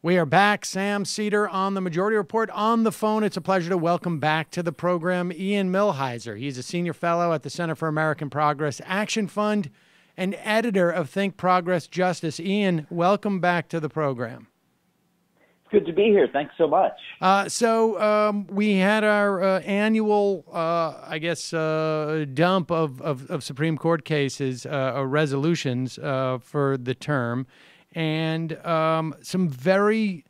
We are back. Sam Seder on the Majority Report on the phone. It's a pleasure to welcome back to the program Ian Millhiser. He's a senior fellow at the Center for American Progress Action Fund and editor of Think Progress Justice. Ian, welcome back to the program. Good to be here. Thanks so much. So we had our annual, dump of Supreme Court cases or resolutions for the term, and some very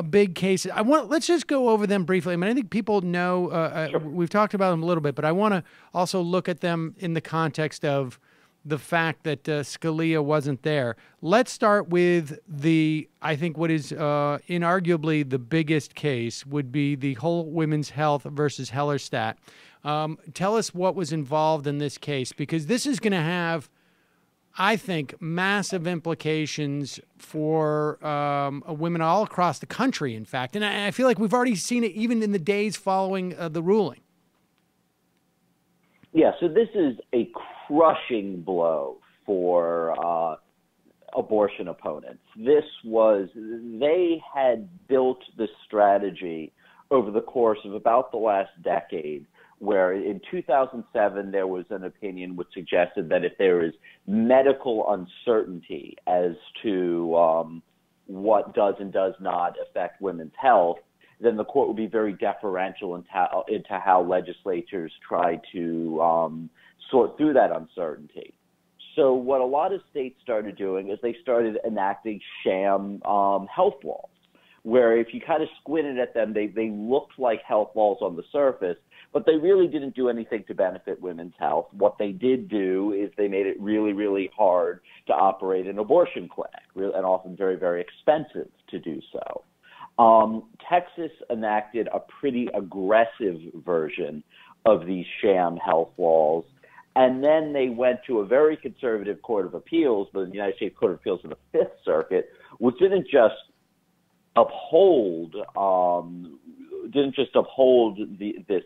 big cases. Let's just go over them briefly. I mean, I think people know. Sure. We've talked about them a little bit, but I want to also look at them in the context of the fact that Scalia wasn't there. Let's start with I think what is inarguably the biggest case would be the whole women's health versus Hellerstedt. Tell us what was involved in this case, because this is going to have, I think, massive implications for women all across the country, in fact. And I feel like we've already seen it even in the days following the ruling. Yeah, so this is a crushing blow for abortion opponents. They had built this strategy over the course of about the last decade, where in 2007 there was an opinion which suggested that if there is medical uncertainty as to what does and does not affect women's health, then the court would be very deferential into how legislatures try to sort through that uncertainty. So what a lot of states started doing is they started enacting sham health laws, where if you kind of squinted at them, they looked like health laws on the surface, but they really didn't do anything to benefit women's health. What they did do is they made it really, really hard to operate an abortion clinic, and often very, very expensive to do so. Texas enacted a pretty aggressive version of these sham health laws, and then they went to a very conservative court of appeals, the United States Court of Appeals of the Fifth Circuit, which didn't just uphold this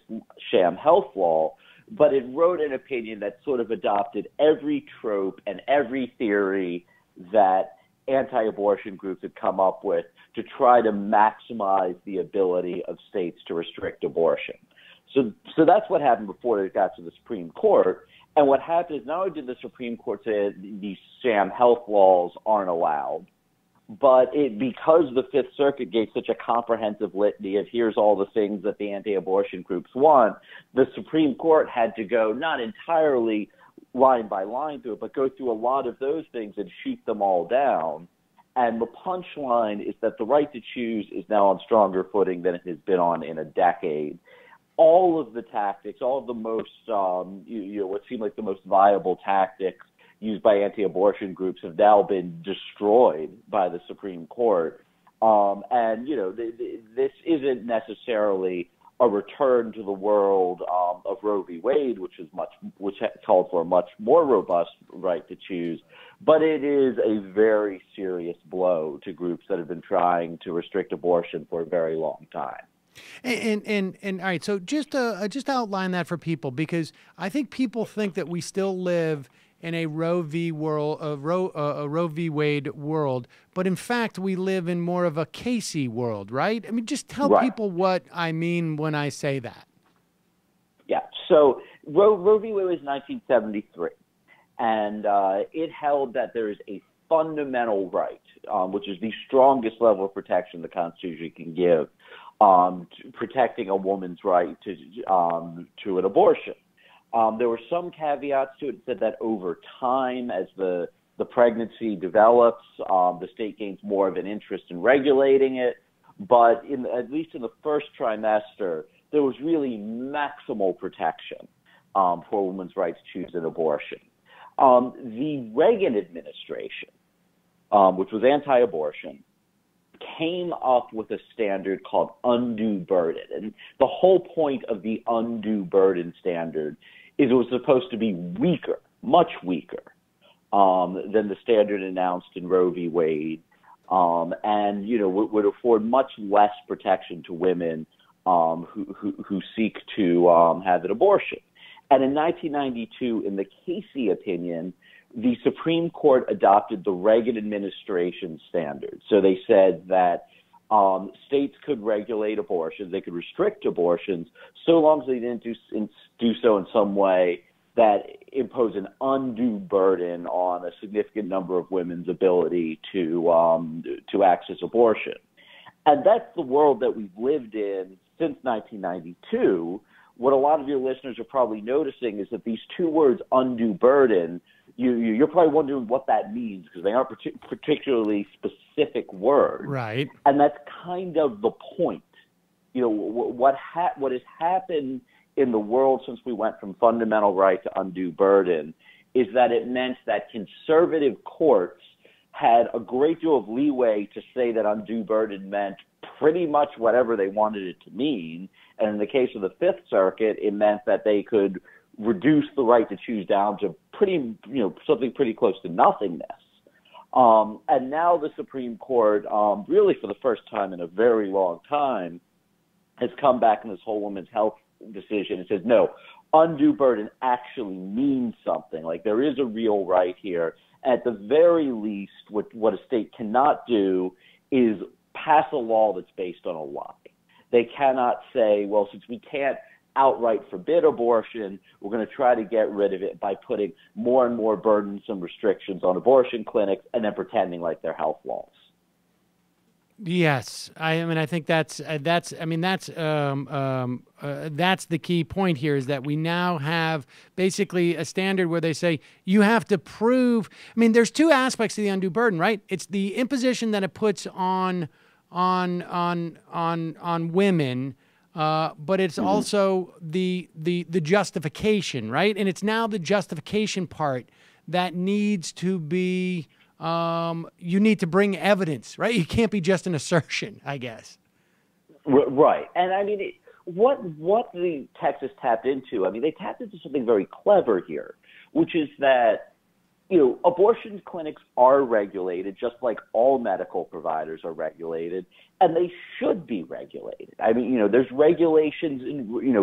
sham health law, but it wrote an opinion that sort of adopted every trope and every theory that anti-abortion groups had come up with to try to maximize the ability of states to restrict abortion. So that's what happened before it got to the Supreme Court. And what happened is not only did the Supreme Court say these sham health laws aren't allowed, but because the Fifth Circuit gave such a comprehensive litany of here's all the things that the anti-abortion groups want, the Supreme Court had to go not entirely line by line through it, but go through a lot of those things and shoot them all down. And the punchline is that the right to choose is now on stronger footing than it has been on in a decade. All of the tactics, all of the most, what seemed like the most viable tactics used by anti-abortion groups have now been destroyed by the Supreme Court. This isn't necessarily a return to the world of Roe v. Wade, which called for a much more robust right to choose, but it is a very serious blow to groups that have been trying to restrict abortion for a very long time. And all right, so just outline that for people, because I think people think that we still live in a Roe v. Wade world, but in fact we live in more of a Casey world, right? I mean, just tell people what I mean when I say that. Yeah. So Roe v. Wade was 1973, and it held that there is a fundamental right, which is the strongest level of protection the Constitution can give, protecting a woman's right to an abortion. There were some caveats to it. It said that over time, as the pregnancy develops, the state gains more of an interest in regulating it. But at least in the first trimester, there was really maximal protection for a woman's right to choose an abortion. The Reagan administration, which was anti-abortion, came up with a standard called undue burden. And the whole point of the undue burden standard is it was supposed to be weaker, much weaker, than the standard announced in Roe v. Wade, and would afford much less protection to women who seek to have an abortion. And in 1992, in the Casey opinion, the Supreme Court adopted the Reagan administration standards. So they said that states could regulate abortions, they could restrict abortions, so long as they didn't do so in some way that imposed an undue burden on a significant number of women's ability to access abortion. And that's the world that we've lived in since 1992. What a lot of your listeners are probably noticing is that these two words, undue burden, you're probably wondering what that means because they aren't particularly specific words. Right. And that's kind of the point. What has happened in the world since we went from fundamental right to undue burden is that it meant that conservative courts had a great deal of leeway to say that undue burden meant pretty much whatever they wanted it to mean. And in the case of the Fifth Circuit, it meant that they could reduce the right to choose down to something pretty close to nothingness. And now the Supreme Court, really for the first time in a very long time, has come back in this whole women's health decision and says, no, undue burden actually means something. Like there is a real right here. At the very least, what a state cannot do is pass a law that's based on a lie. They cannot say, well, since we can't outright forbid abortion, we're going to try to get rid of it by putting more and more burdensome restrictions on abortion clinics and then pretending like they're health laws. Yes, I think that's the key point here is that we now have basically a standard where they say you have to prove. I mean, there's two aspects to the undue burden, right? It's the imposition that it puts on women, but it's also the justification, right? And it's now the justification part that needs to be. You need to bring evidence, right? You can't be just an assertion, I guess. Right. And I mean, what the Texas tapped into, they tapped into something very clever here, which is that, abortion clinics are regulated just like all medical providers are regulated, and they should be regulated. There's regulations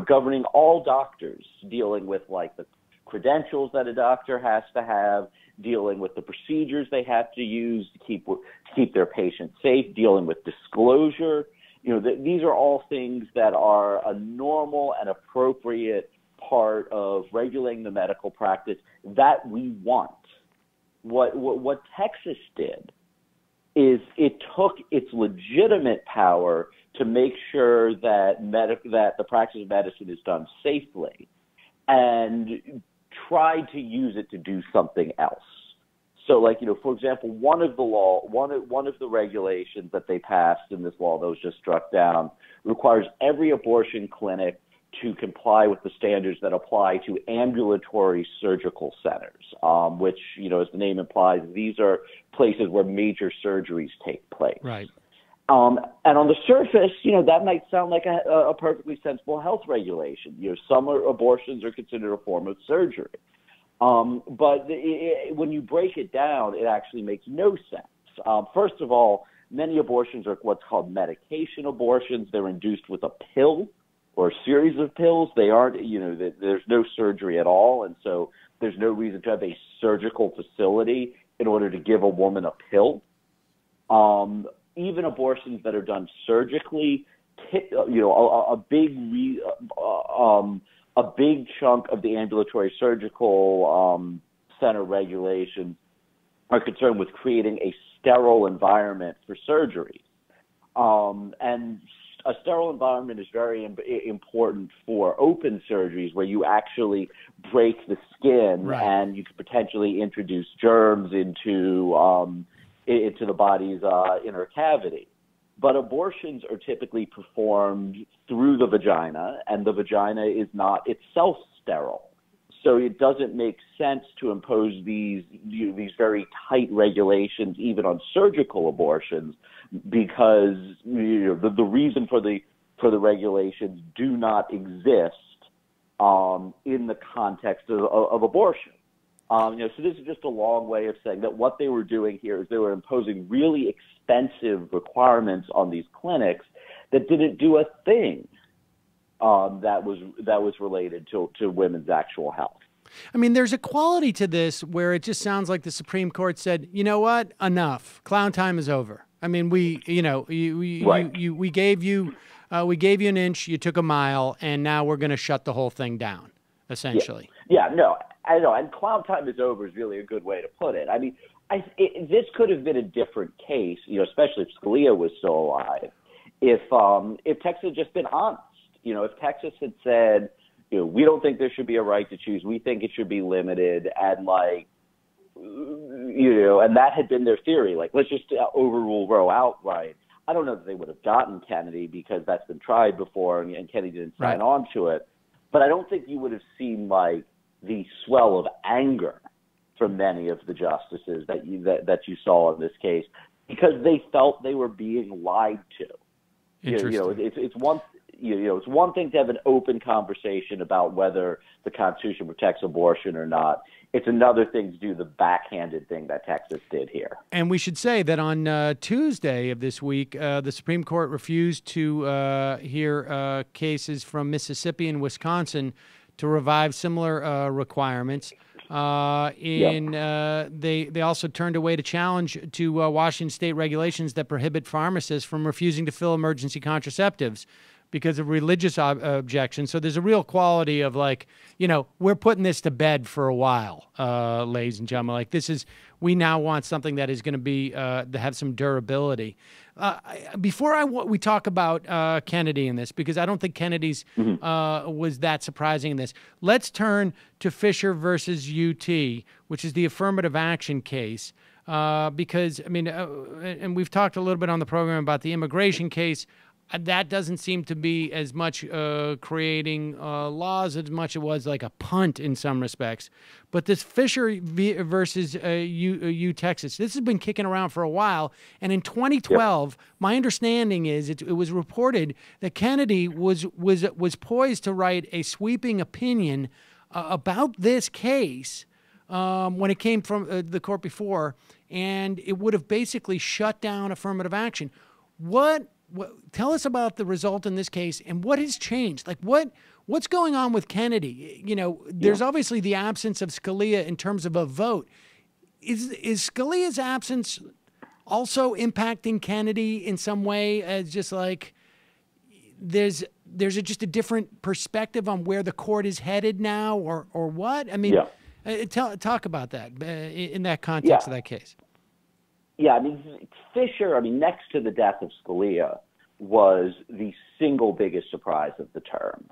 governing all doctors dealing with like the credentials that a doctor has to have, dealing with the procedures they have to use to keep their patients safe, dealing with disclosure. These are all things that are a normal and appropriate part of regulating the medical practice that we want. What Texas did is it took its legitimate power to make sure that the practice of medicine is done safely, and tried to use it to do something else. So, for example, one of the regulations that they passed in this law that was just struck down requires every abortion clinic to comply with the standards that apply to ambulatory surgical centers, which, as the name implies, these are places where major surgeries take place. Right. And on the surface, that might sound like a perfectly sensible health regulation. Some abortions are considered a form of surgery. But when you break it down, it actually makes no sense. First of all, many abortions are what's called medication abortions. They're induced with a pill or a series of pills. They aren't, there's no surgery at all. And so there's no reason to have a surgical facility in order to give a woman a pill. Even abortions that are done surgically, a big chunk of the ambulatory surgical center regulations are concerned with creating a sterile environment for surgery. And a sterile environment is very important for open surgeries where you actually break the skin, right, and you could potentially introduce germs into the body's inner cavity. But abortions are typically performed through the vagina, and the vagina is not itself sterile. So it doesn't make sense to impose these very tight regulations even on surgical abortions, because the reason for the regulations do not exist in the context of abortion. So this is just a long way of saying that what they were doing here is they were imposing really expensive requirements on these clinics that didn't do a thing that was related to women's actual health. I mean, there's a quality to this where it just sounds like the Supreme Court said, you know what, enough. Clown time is over. I mean, we gave you an inch, you took a mile, and now we're going to shut the whole thing down, essentially. Yeah, no, I know. And clown time is over is really a good way to put it. I mean, this could have been a different case, especially if Scalia was still alive, if Texas had just been honest. If Texas had said, we don't think there should be a right to choose. We think it should be limited, and and that had been their theory. Let's just overrule Roe outright. I don't know that they would have gotten Kennedy because that's been tried before, and Kennedy didn't sign on to it. But I don't think you would have seen the swell of anger from many of the justices that you saw in this case, because they felt they were being lied to. Interesting. It's one. It's one thing to have an open conversation about whether the Constitution protects abortion or not. It's another thing to do the backhanded thing that Texas did here. And we should say that on Tuesday of this week, the Supreme Court refused to hear cases from Mississippi and Wisconsin to revive similar requirements. They also turned away to challenge to Washington state regulations that prohibit pharmacists from refusing to fill emergency contraceptives because of religious objections. So there's a real quality of we're putting this to bed for a while, ladies and gentlemen. We now want something that is going to be to have some durability. Before we talk about Kennedy in this, because I don't think Kennedy's was that surprising in this, let's turn to Fisher versus UT, which is the affirmative action case. Because, and we've talked a little bit on the program about the immigration case. That doesn't seem to be as much creating laws as much as it was like a punt in some respects. But this Fisher versus Texas, this has been kicking around for a while. And in 2012, my understanding is it was reported that Kennedy was poised to write a sweeping opinion about this case when it came from the court before, and it would have basically shut down affirmative action. Tell us about the result in this case and what has changed. What's going on with Kennedy? There's obviously the absence of Scalia in terms of a vote. Is Scalia's absence also impacting Kennedy in some way as just there's just a different perspective on where the court is headed now or what? Talk about that in that context of that case. Yeah, Fisher, next to the death of Scalia, was the single biggest surprise of the term.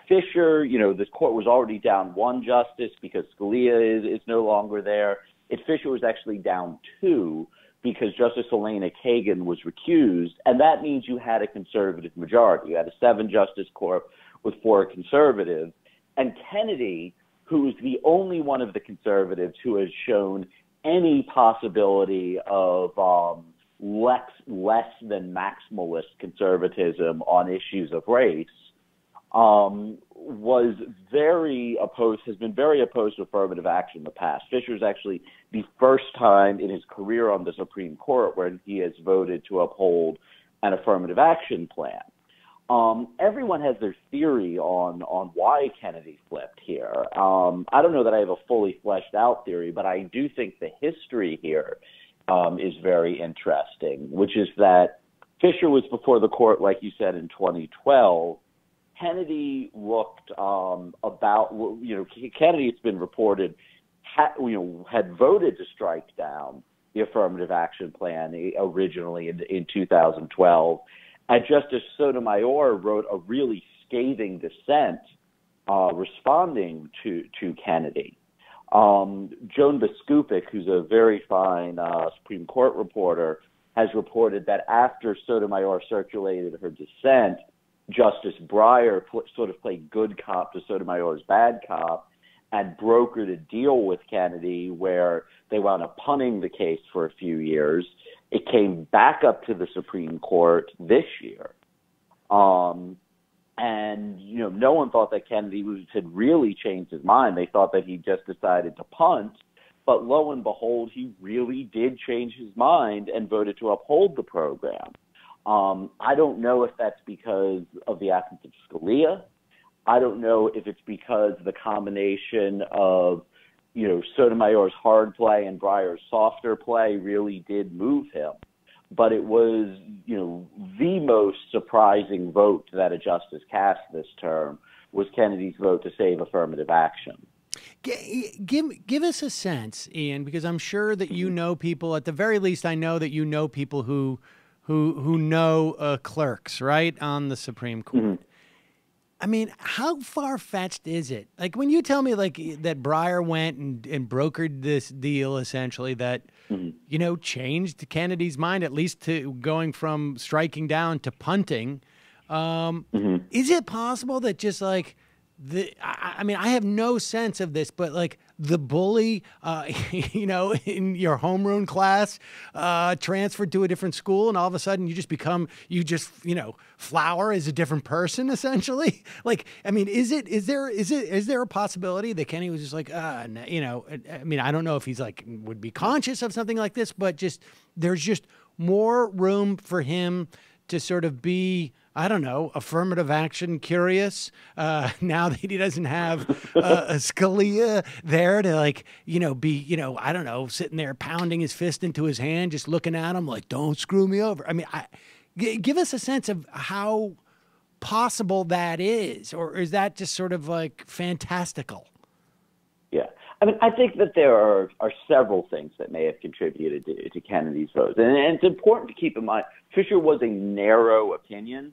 Fisher, the court was already down one justice because Scalia is no longer there. Fisher was actually down two because Justice Elena Kagan was recused, and that means you had a conservative majority. You had a 7-justice court with 4 conservatives. And Kennedy, who is the only one of the conservatives who has shown any possibility of less than maximalist conservatism on issues of race, was very opposed, has been very opposed to affirmative action in the past. Fisher is actually the first time in his career on the Supreme Court where he has voted to uphold an affirmative action plan. Everyone has their theory on why Kennedy flipped here. I don't know that I have a fully fleshed out theory, but I do think the history here is very interesting, which is that Fisher was before the court, like you said, in 2012. Kennedy looked Kennedy, it's been reported, had voted to strike down the affirmative action plan originally in 2012. And Justice Sotomayor wrote a really scathing dissent responding to Kennedy. Joan Biskupic, who's a very fine Supreme Court reporter, has reported that after Sotomayor circulated her dissent, Justice Breyer sort of played good cop to Sotomayor's bad cop and brokered a deal with Kennedy where they wound up punting the case for a few years. It came back up to the Supreme Court this year. And, no one thought that Kennedy had really changed his mind. They thought that he just decided to punt. But lo and behold, he really did change his mind and voted to uphold the program. I don't know if that's because of the absence of Scalia. I don't know if it's because the combination of, Sotomayor's hard play and Breyer's softer play really did move him. But it was, the most surprising vote that a justice cast this term was Kennedy's vote to save affirmative action. Give us a sense, Ian, because I'm sure that you know people. At the very least, I know that you know people who know clerks, right, on the Supreme Court. Mm-hmm. I mean, how far-fetched is it? Like, when you tell me, like, that Breyer went and brokered this deal, essentially, that, changed Kennedy's mind, at least to going from striking down to punting, is it possible that just, like, I mean, I have no sense of this, but like the bully, in your homeroom class, transferred to a different school, and all of a sudden you just flower as a different person, essentially. Like, I mean, is there a possibility that Kenny was just like, I mean, I don't know if he's like would be conscious of something like this, but there's just more room for him to sort of be, I don't know, affirmative action curious, now that he doesn't have a Scalia there to be, I don't know, sitting there pounding his fist into his hand, just looking at him like, don't screw me over. I mean, give us a sense of how possible that is, or is that just sort of like fantastical? Yeah. I mean, I think that there are several things that may have contributed to Kennedy's vote. And it's important to keep in mind, Fisher was a narrow opinion.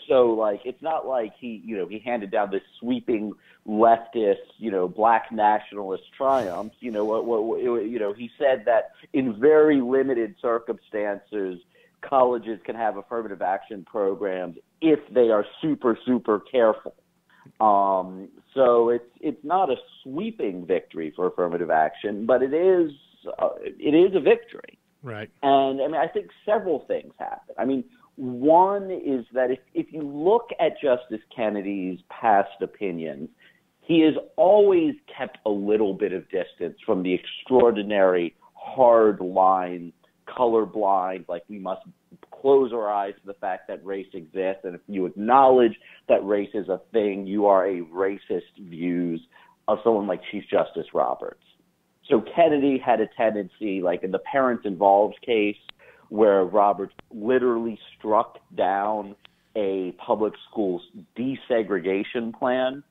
So, like, it's not like he handed down this sweeping leftist, black nationalist triumph. He said that in very limited circumstances, colleges can have affirmative action programs if they are super, super careful. So it's not a sweeping victory for affirmative action, but it is a victory. Right. And I mean, I think several things happen. I mean, one is that if you look at Justice Kennedy's past opinions, he has always kept a little bit of distance from the extraordinary hard line, colorblind, like we must close our eyes to the fact that race exists, and if you acknowledge that race is a thing, you are a racist views of someone like Chief Justice Roberts. So Kennedy had a tendency, like in the parents involved case, where Roberts literally struck down a public school's desegregation plan.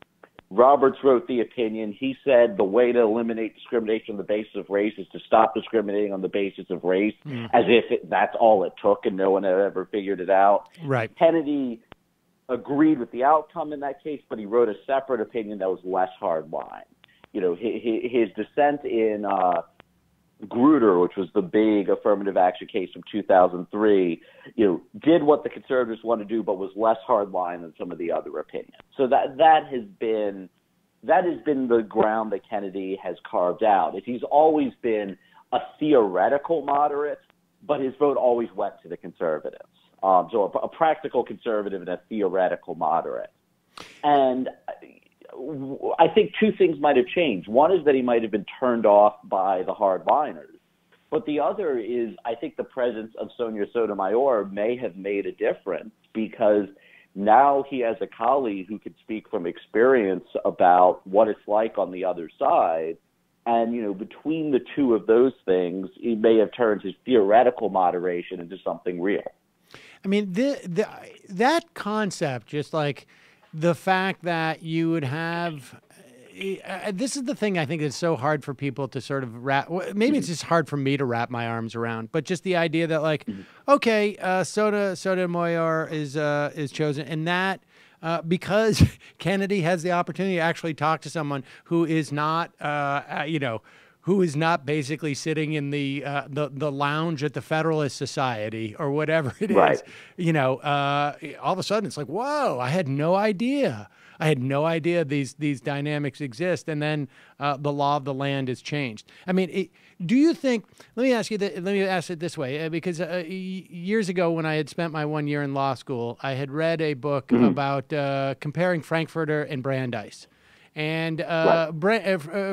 Roberts wrote the opinion. He said the way to eliminate discrimination on the basis of race is to stop discriminating on the basis of race, as if that's all it took and no one had ever figured it out. Right. Kennedy agreed with the outcome in that case, but he wrote a separate opinion that was less hardline. His dissent in Grutter, which was the big affirmative action case from 2003, did what the conservatives want to do, but was less hardline than some of the other opinions. So that has been the ground that Kennedy has carved out. He's always been a theoretical moderate, but his vote always went to the conservatives. So a practical conservative and a theoretical moderate. And I think two things might have changed. One is that he might have been turned off by the hardliners. But the other is, I think the presence of Sonia Sotomayor may have made a difference, because now he has a colleague who can speak from experience about what it's like on the other side. And, between the two of those things, he may have turned his theoretical moderation into something real. I mean, that concept, just like the fact that you would have, this is the thing I think that's so hard for people to sort of wrap. Maybe it's just hard for me to wrap my arms around. But just the idea that, like, okay, Sotomayor is chosen, and that because Kennedy has the opportunity to actually talk to someone who is not, who is not basically sitting in the lounge at the Federalist Society or whatever it is, right. All of a sudden it's like, whoa, I had no idea. I had no idea these dynamics exist. And then the law of the land has changed. I mean, do you think, let me ask it this way, because years ago when I had spent my 1 year in law school, I had read a book about comparing Frankfurter and Brandeis. And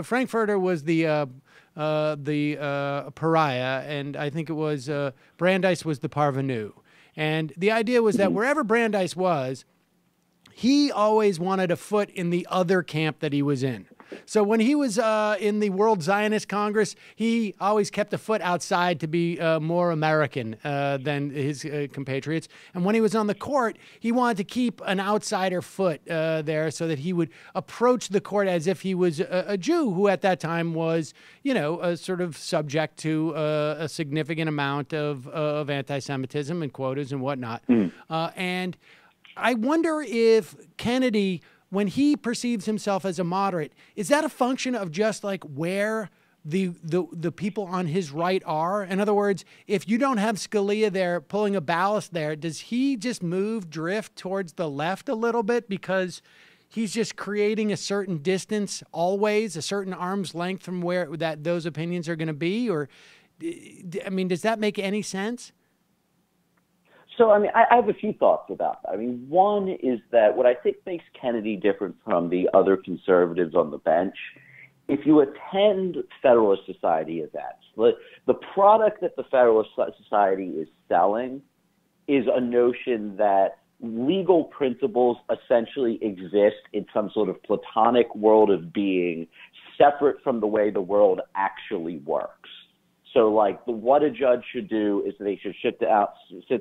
Frankfurter was the pariah, and I think it was Brandeis was the parvenu. And the idea was that wherever Brandeis was, he always wanted a foot in the other camp that he was in. So when he was in the World Zionist Congress, he always kept a foot outside to be more American than his compatriots. And when he was on the court, he wanted to keep an outsider foot there so that he would approach the court as if he was a Jew who at that time was, you know, sort of subject to a significant amount of anti-Semitism and quotas and whatnot. And I wonder if Kennedy, when he perceives himself as a moderate, is that a function of just like where the people on his right are? In other words, if you don't have Scalia there pulling a ballast there, does he just drift towards the left a little bit because he's just creating a certain distance always, a certain arm's length from where those opinions are going to be? Or, I mean, does that make any sense? So, I mean, I have a few thoughts about that. I mean, one is that what I think makes Kennedy different from the other conservatives on the bench, if you attend Federalist Society events, the product that the Federalist Society is selling is a notion that legal principles essentially exist in some sort of platonic world of being separate from the way the world actually works. So, like, what a judge should do is they should sit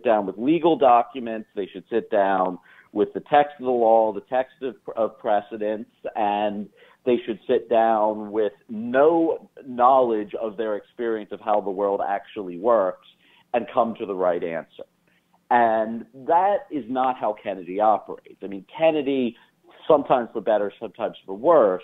down with legal documents. They should sit down with the text of the law, the text of precedents, and they should sit down with no knowledge of their experience of how the world actually works and come to the right answer. And that is not how Kennedy operates. I mean, Kennedy, sometimes for better, sometimes for worse,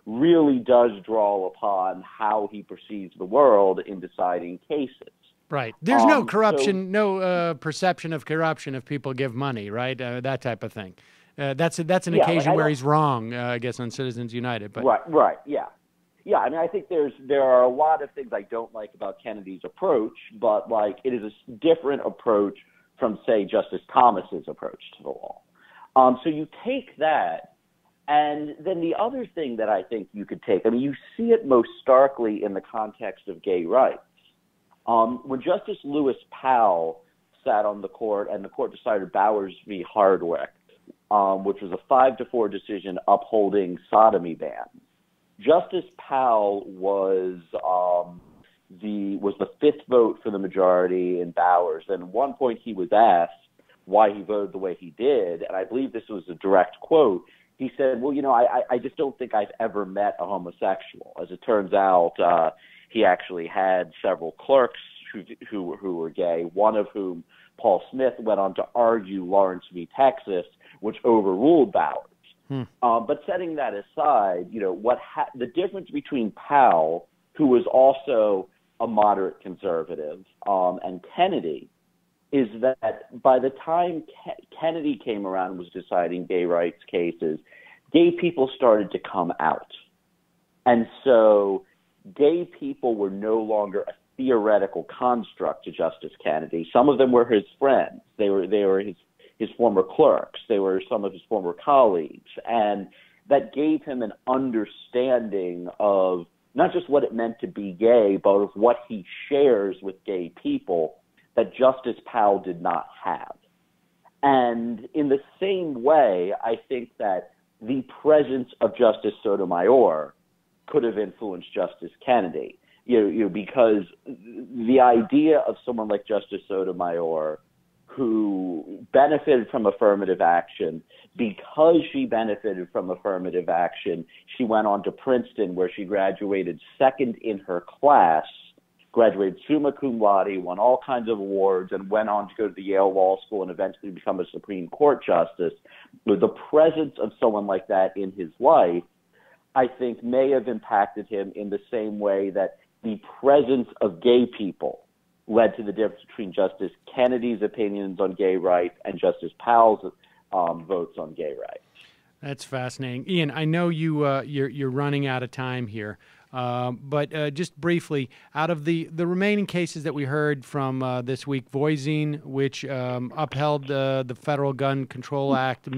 really does draw upon how he perceives the world in deciding cases. Right. There's no corruption, no perception of corruption if people give money, right? That type of thing. That's an occasion where he's wrong, I guess, on Citizens United. But right, yeah. Yeah, I mean, I think there are a lot of things I don't like about Kennedy's approach, but, like, it is a different approach from, say, Justice Thomas's approach to the law. So you take that. And then the other thing that I think you could take, I mean, you see it most starkly in the context of gay rights. When Justice Lewis Powell sat on the court and the court decided Bowers v. Hardwick, which was a 5-4 decision upholding sodomy bans, Justice Powell was the fifth vote for the majority in Bowers. And at one point he was asked why he voted the way he did, and I believe this was a direct quote. He said, well, you know, I just don't think I've ever met a homosexual. As it turns out, he actually had several clerks who were gay, one of whom, Paul Smith, went on to argue Lawrence v. Texas, which overruled Bowers. But setting that aside, you know, the difference between Powell, who was also a moderate conservative, and Kennedy, is that by the time Kennedy came around and was deciding gay rights cases, gay people started to come out. And so gay people were no longer a theoretical construct to Justice Kennedy. Some of them were his friends. They were his former clerks. They were some of his former colleagues. And that gave him an understanding of not just what it meant to be gay, but of what he shares with gay people that Justice Powell did not have. And in the same way, I think that the presence of Justice Sotomayor could have influenced Justice Kennedy, because the idea of someone like Justice Sotomayor, who benefited from affirmative action, because she benefited from affirmative action, she went on to Princeton, where she graduated second in her class, graduated summa cum laude, won all kinds of awards, and went on to go to the Yale Law School and eventually become a Supreme Court justice. With the presence of someone like that in his life, I think may have impacted him in the same way that the presence of gay people led to the difference between Justice Kennedy's opinions on gay rights and Justice Powell's votes on gay rights. That's fascinating. Ian, I know you're running out of time here. But just briefly, out of the remaining cases that we heard from this week, Voisin, which upheld the Federal Gun Control Act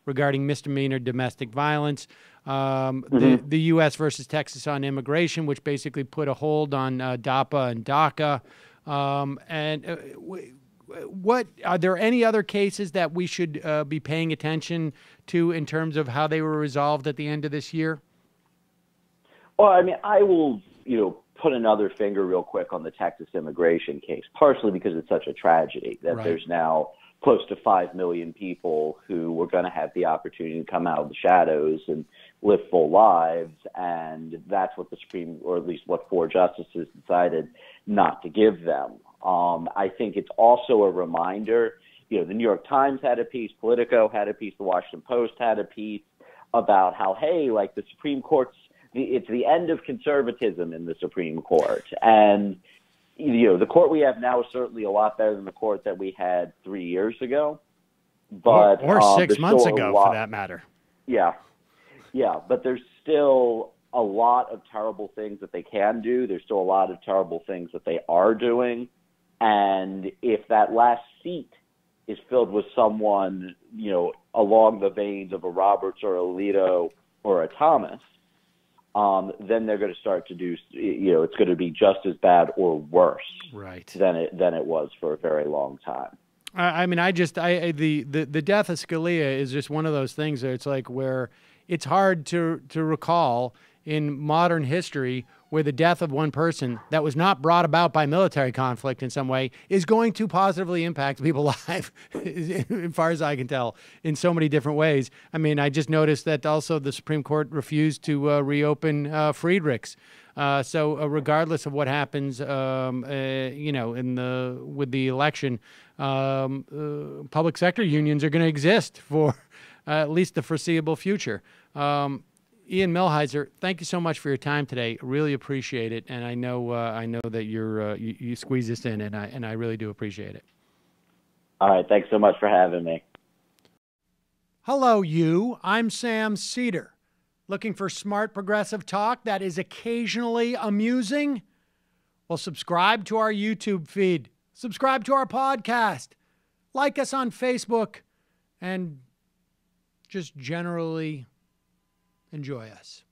regarding misdemeanor domestic violence, the U.S. versus Texas on immigration, which basically put a hold on DAPA and DACA. And what are there any other cases that we should be paying attention to in terms of how they were resolved at the end of this year? Well, I mean, I will, put another finger real quick on the Texas immigration case, partially because it's such a tragedy that Right. there's now close to 5 million people who were going to have the opportunity to come out of the shadows and live full lives. And that's what the Supreme, or at least what 4 justices decided not to give them. I think it's also a reminder, the New York Times had a piece, Politico had a piece, the Washington Post had a piece about how, hey, like the Supreme Court's, it's the end of conservatism in the Supreme Court. And, the court we have now is certainly a lot better than the court that we had 3 years ago. But or 6 months ago, for that matter. Yeah. Yeah. But there's still a lot of terrible things that they can do. There's still a lot of terrible things that they are doing. And if that last seat is filled with someone, along the veins of a Roberts or a Alito or a Thomas, then they're going to start to do, it's going to be just as bad or worse than it was for a very long time. I mean, the death of Scalia is just one of those things that it's like where it's hard to recall in modern history where the death of one person that was not brought about by military conflict in some way is going to positively impact people's lives, as far as I can tell, in so many different ways. I mean, I just noticed that also the Supreme Court refused to reopen Friedrichs. So regardless of what happens, with the election, public sector unions are going to exist for at least the foreseeable future. Ian Millhiser, thank you so much for your time today. Really appreciate it, and I know that you squeeze this in, and I really do appreciate it. All right, thanks so much for having me. Hello, you. I'm Sam Seder. Looking for smart progressive talk that is occasionally amusing? Well, subscribe to our YouTube feed. Subscribe to our podcast. Like us on Facebook, and just generally enjoy us.